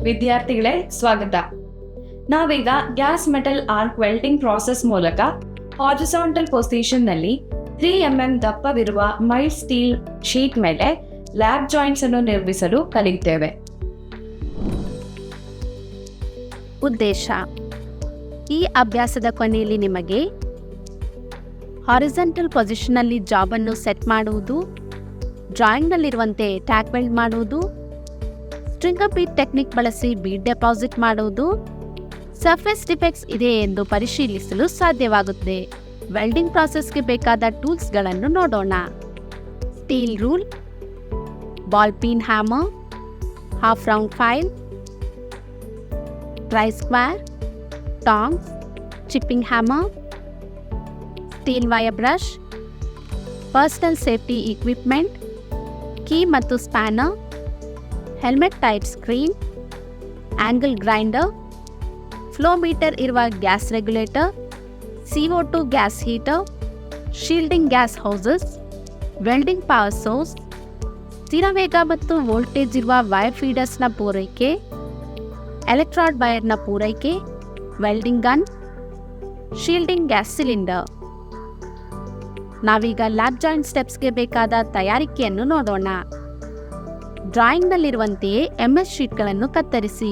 ವಿದ್ಯಾರ್ಥಿಗಳೇ ಸ್ವಾಗತ. ನಾವೀಗ gas metal arc welding process ಮೂಲಕ ಹಾರಿಜಾಂಟಲ್ ಪೊಸಿಷನ್ ನಲ್ಲಿ 3 mm ದಪ್ಪವಿರುವ ಮೈಲ್ಡ್ ಸ್ಟೀಲ್ ಶೀಟ್ ಮೇಲೆ ಲ್ಯಾಬ್ ಜಾಯಿಂಟ್ಸ್ ಅನ್ನು ನಿರ್ಮಿಸಲು ಕಲಿಯುತ್ತೇವೆ. ಉದ್ದೇಶ: ಈ ಅಭ್ಯಾಸದ ಕೊನೆಯಲ್ಲಿ ನಿಮಗೆ ಹಾರಿಜಾಂಟಲ್ ಪೊಸಿಷನ್ನಲ್ಲಿ ಜಾಬ್ ಅನ್ನು ಸೆಟ್ ಮಾಡುವುದು, ಡ್ರಾಯಿಂಗ್ನಲ್ಲಿರುವಂತೆ ಟ್ಯಾಕ್ ವೆಲ್ಡ್ ಮಾಡುವುದು, ಸ್ಟ್ರಿಂಗರ್ ಬೀಟ್ ಟೆಕ್ನಿಕ್ ಬಳಸಿ ಬೀಟ್ ಡೆಪಾಸಿಟ್ ಮಾಡುವುದು, ಸರ್ಫೇಸ್ ಡಿಫೆಕ್ಟ್ಸ್ ಇದೆ ಎಂದು ಪರಿಶೀಲಿಸಲು ಸಾಧ್ಯವಾಗುತ್ತದೆ. ವೆಲ್ಡಿಂಗ್ ಪ್ರಾಸೆಸ್ಗೆ ಬೇಕಾದ ಟೂಲ್ಸ್ಗಳನ್ನು ನೋಡೋಣ. Steel rule, ball peen hammer, half round file, try square, tongs, chipping hammer, steel wire brush, personal safety equipment, key ಮತ್ತು spanner, helmet type screen, angle grinder, flow meter ಇರುವ gas regulator, CO2 gas heater, shielding gas hoses, welding power source, ಸ್ಥಿರ ವೇಗ ಮತ್ತು voltage ಇರುವ wire ಫೀಡರ್ಸ್ನ ಪೂರೈಕೆ, ಎಲೆಕ್ಟ್ರಾಡ್ ವೈರ್ನ ಪೂರೈಕೆ, welding gun, shielding gas cylinder. ನಾವೀಗ lab joint ಸ್ಟೆಪ್ಸ್ಗೆ ಬೇಕಾದ ತಯಾರಿಕೆಯನ್ನು ನೋಡೋಣ. ಡ್ರಾಯಿಂಗ್ನಲ್ಲಿರುವಂತೆಯೇ MS ಶೀಟ್ಗಳನ್ನು ಕತ್ತರಿಸಿ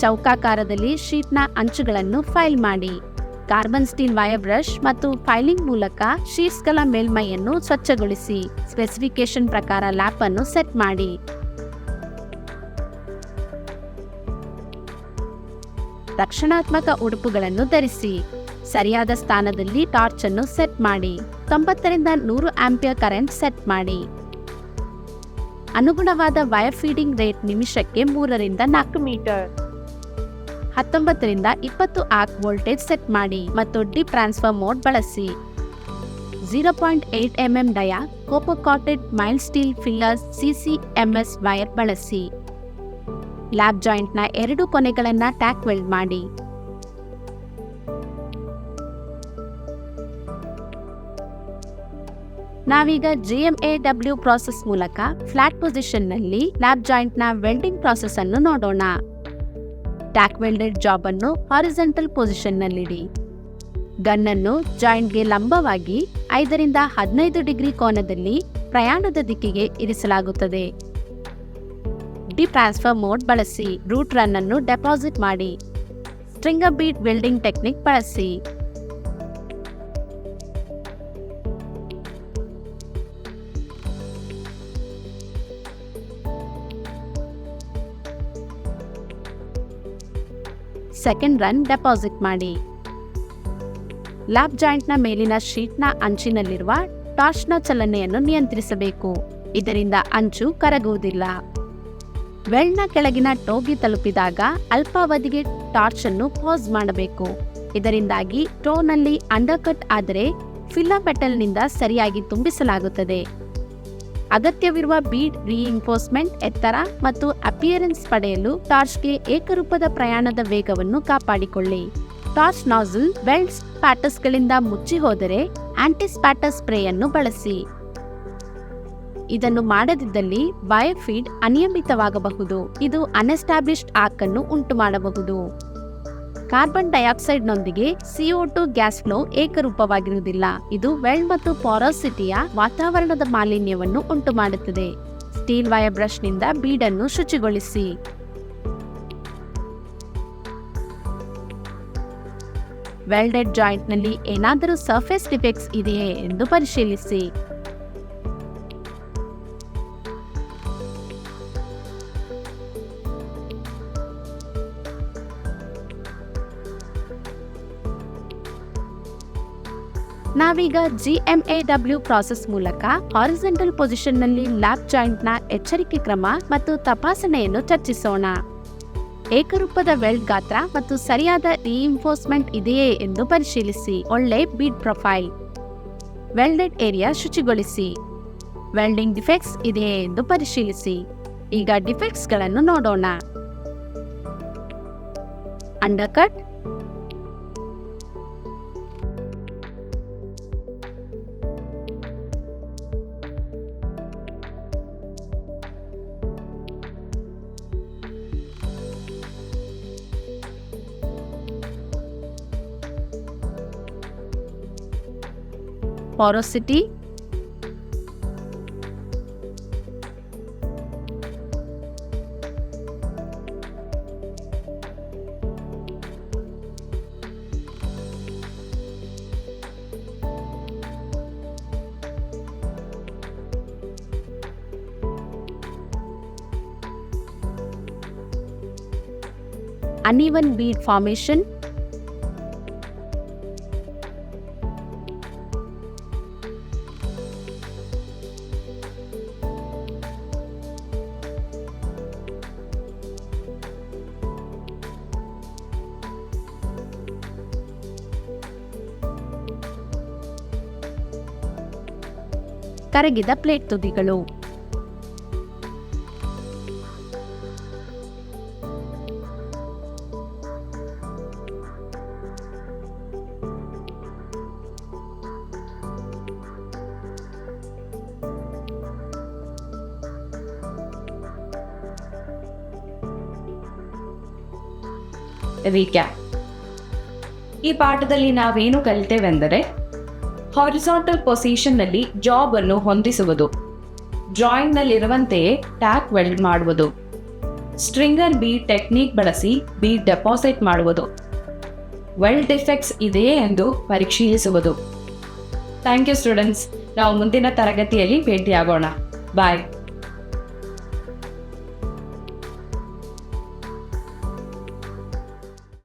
ಚೌಕಾಕಾರದಲ್ಲಿ ಶೀಟ್ನ ಅಂಚುಗಳನ್ನು ಫೈಲ್ ಮಾಡಿ. ಕಾರ್ಬನ್ ಸ್ಟೀಲ್ ವೈರ್ ಬ್ರಷ್ ಮತ್ತು ಫೈಲಿಂಗ್ ಮೂಲಕ ಶೀಟ್ಸ್ಗಳ ಮೇಲ್ಮೈಯನ್ನು ಸ್ವಚ್ಛಗೊಳಿಸಿ. ಸ್ಪೆಸಿಫಿಕೇಶನ್ ಪ್ರಕಾರ ಲ್ಯಾಪ್ ಅನ್ನು ಸೆಟ್ ಮಾಡಿ. ರಕ್ಷಣಾತ್ಮಕ ಉಡುಪುಗಳನ್ನು ಧರಿಸಿ. ಸರಿಯಾದ ಸ್ಥಾನದಲ್ಲಿ ಟಾರ್ಚ್ ಅನ್ನು ಸೆಟ್ ಮಾಡಿ. 90 ರಿಂದ 100 ಆಂಪಿಯರ್ ಕರೆಂಟ್ ಸೆಟ್ ಮಾಡಿ. ಅನುಗುಣವಾದ ವೈರ್ ಫೀಡಿಂಗ್ ರೇಟ್ ನಿಮಿಷಕ್ಕೆ 3 ರಿಂದ 4 ಮೀಟರ್. 19 ರಿಂದ 20 ಆರ್ಕ್ ವೋಲ್ಟೇಜ್ ಸೆಟ್ ಮಾಡಿ ಮತ್ತು ಡಿಪ್ ಟ್ರಾನ್ಸ್ಫರ್ ಮೋಡ್ ಬಳಸಿ. 0.8 mm dia copper coated mild steel fillers CCMS wire ಬಳಸಿ. ಲ್ಯಾಬ್ ಜಾಯಿಂಟ್ನ 2 ಕೊನೆಗಳನ್ನು ಟ್ಯಾಕ್ ವೆಲ್ಡ್ ಮಾಡಿ. ನಾವೀಗ GMAW ಪ್ರಾಸೆಸ್ ಮೂಲಕ ಫ್ಲಾಟ್ ಪೊಸಿಷನ್ನಲ್ಲಿ ಲ್ಯಾಬ್ ಜಾಯಿಂಟ್ನ ವೆಲ್ಡಿಂಗ್ ಪ್ರಾಸೆಸ್ ಅನ್ನು ನೋಡೋಣ. ಟ್ಯಾಕ್ ವೆಲ್ಡೆಡ್ ಜಾಬ್ ಅನ್ನು ಹಾರಿಜಾಂಟಲ್ ಪೊಸಿಷನ್ನಲ್ಲಿಡಿ. ಗನ್ ಅನ್ನು ಜಾಯಿಂಟ್ಗೆ ಲಂಬವಾಗಿ 5 ರಿಂದ 15 ಡಿಗ್ರಿ ಕೋನದಲ್ಲಿ ಪ್ರಯಾಣದ ದಿಕ್ಕಿಗೆ ಇರಿಸಲಾಗುತ್ತದೆ. ಡಿಪ್ ಟ್ರಾನ್ಸ್ಫರ್ ಮೋಡ್ ಬಳಸಿ ರೂಟ್ ರನ್ ಅನ್ನು ಡೆಪಾಸಿಟ್ ಮಾಡಿ. ಸ್ಟ್ರಿಂಗರ್ ಬೀಟ್ ವೆಲ್ಡಿಂಗ್ ಟೆಕ್ನಿಕ್ ಬಳಸಿ. ಸೆಕೆಂಡ್ ರನ್ ಡೆಪಾಸಿಟ್ ಮಾಡಿ. ಲ್ಯಾಬ್ ಜಾಯಿಂಟ್ನ ಮೇಲಿನ ಶೀಟ್ನ ಅಂಚಿನಲ್ಲಿರುವ ಟಾರ್ಚ್ನ ಚಲನೆಯನ್ನು ನಿಯಂತ್ರಿಸಬೇಕು. ಇದರಿಂದ ಅಂಚು ಕರಗುವುದಿಲ್ಲ. ವೆಲ್ಡ್ನ ಕೆಳಗಿನ ಟೋಗೆ ತಲುಪಿದಾಗ ಅಲ್ಪಾವಧಿಗೆ ಟಾರ್ಚ್ ಅನ್ನು ಪಾಸ್ ಮಾಡಬೇಕು. ಇದರಿಂದಾಗಿ ಟೋನಲ್ಲಿ ಅಂಡರ್ಕಟ್ ಆದರೆ ಫಿಲ್ಲರ್ ಮೆಟಲ್ನಿಂದ ಸರಿಯಾಗಿ ತುಂಬಿಸಲಾಗುತ್ತದೆ. ಅಗತ್ಯವಿರುವ ಬೀಡ್ ರೀಇನ್ಫೋರ್ಸ್ಮೆಂಟ್, ಎತ್ತರ ಮತ್ತು ಅಪಿಯರೆನ್ಸ್ ಪಡೆಯಲು ಟಾರ್ಚ್ಗೆ ಏಕರೂಪದ ಪ್ರಯಾಣದ ವೇಗವನ್ನು ಕಾಪಾಡಿಕೊಳ್ಳಿ. ಟಾರ್ಚ್ ನಾಝಲ್ ವೆಲ್ಡ್ ಸ್ಪ್ಯಾಟರ್ಸ್ಗಳಿಂದ ಮುಚ್ಚಿ ಹೋದರೆ ಆಂಟಿ ಸ್ಪ್ಯಾಟರ್ ಸ್ಪ್ರೇಯನ್ನು ಬಳಸಿ. ಇದನ್ನು ಮಾಡದಿದ್ದಲ್ಲಿ ವೈರ್ ಫೀಡ್ ಅನಿಯಮಿತವಾಗಬಹುದು. ಇದು ಅನ್ಎಸ್ಟಾಬ್ಲಿಷ್ಡ್ ಆರ್ಕ್ ಅನ್ನು ಉಂಟು ಮಾಡಬಹುದು. ಕಾರ್ಬನ್ ಡೈಆಕ್ಸೈಡ್ನೊಂದಿಗೆ CO2 ಗ್ಯಾಸ್ ಫ್ಲೋ ಏಕರೂಪವಾಗಿರುವುದಿಲ್ಲ. ಇದು ವೆಲ್ಡ್ ಮತ್ತು ಪೊರಾಸಿಟಿಯ ವಾತಾವರಣದ ಮಾಲಿನ್ಯವನ್ನು ಉಂಟು ಮಾಡುತ್ತದೆ. ಸ್ಟೀಲ್ ವೈರ್ ಬ್ರಷ್ನಿಂದ ಬೀಡನ್ನು ಶುಚಿಗೊಳಿಸಿ. ವೆಲ್ಡೆಡ್ ಜಾಯಿಂಟ್ನಲ್ಲಿ ಏನಾದರೂ ಸರ್ಫೇಸ್ ಡಿಫೆಕ್ಟ್ಸ್ ಇದೆಯೇ ಎಂದು ಪರಿಶೀಲಿಸಿ. ನಾವೀಗ GMAW ಪ್ರಾಸೆಸ್ ಮೂಲಕ ಹಾರಿಜಾಂಟಲ್ ಪೊಸಿಷನ್ನಲ್ಲಿ ಲ್ಯಾಬ್ ಜಾಯಿಂಟ್ನ ಎಚ್ಚರಿಕೆ ಕ್ರಮ ಮತ್ತು ತಪಾಸಣೆಯನ್ನು ಚರ್ಚಿಸೋಣ. ಏಕರೂಪದ ವೆಲ್ಡ್ ಗಾತ್ರ ಮತ್ತು ಸರಿಯಾದ ರೀಇನ್ಫೋರ್ಸ್ಮೆಂಟ್ ಇದೆಯೇ ಎಂದು ಪರಿಶೀಲಿಸಿ. ಒಳ್ಳೆ ಬೀಡ್ ಪ್ರೊಫೈಲ್. ವೆಲ್ಡೆಡ್ ಏರಿಯಾ ಶುಚಿಗೊಳಿಸಿ. ವೆಲ್ಡಿಂಗ್ ಡಿಫೆಕ್ಟ್ಸ್ ಇದೆಯೇ ಎಂದು ಪರಿಶೀಲಿಸಿ. ಈಗ ಡಿಫೆಕ್ಟ್ಸ್ಗಳನ್ನು ನೋಡೋಣ. Undercut, porosity, uneven bead formation, ಕರಗಿದ ಪ್ಲೇಟ್ ತುದಿಗಳು. ರೀಕ್ಯಾಪ್. ಈ ಪಾಠದಲ್ಲಿ ನಾವೇನು ಕಲಿತೇವೆಂದರೆ ಹಾರಿಸಾಂಟಲ್ ಪೊಸಿಷನ್ನಲ್ಲಿ ಜಾಬ್ ಅನ್ನು ಹೊಂದಿಸುವುದು, ಡ್ರಾಯಿಂಗ್ನಲ್ಲಿರುವಂತೆಯೇ ಟ್ಯಾಕ್ ವೆಲ್ಡ್ ಮಾಡುವುದು, ಸ್ಟ್ರಿಂಗರ್ ಬೀಡ್ ಟೆಕ್ನಿಕ್ ಬಳಸಿ ಬೀಡ್ ಡೆಪಾಸಿಟ್ ಮಾಡುವುದು, ವೆಲ್ಡ್ ಡಿಫೆಕ್ಟ್ಸ್ ಇದೆಯೇ ಎಂದು ಪರಿಶೀಲಿಸುವುದು. Thank you students. ನಾವು ಮುಂದಿನ ತರಗತಿಯಲ್ಲಿ ಭೇಟಿಯಾಗೋಣ. ಬಾಯ್.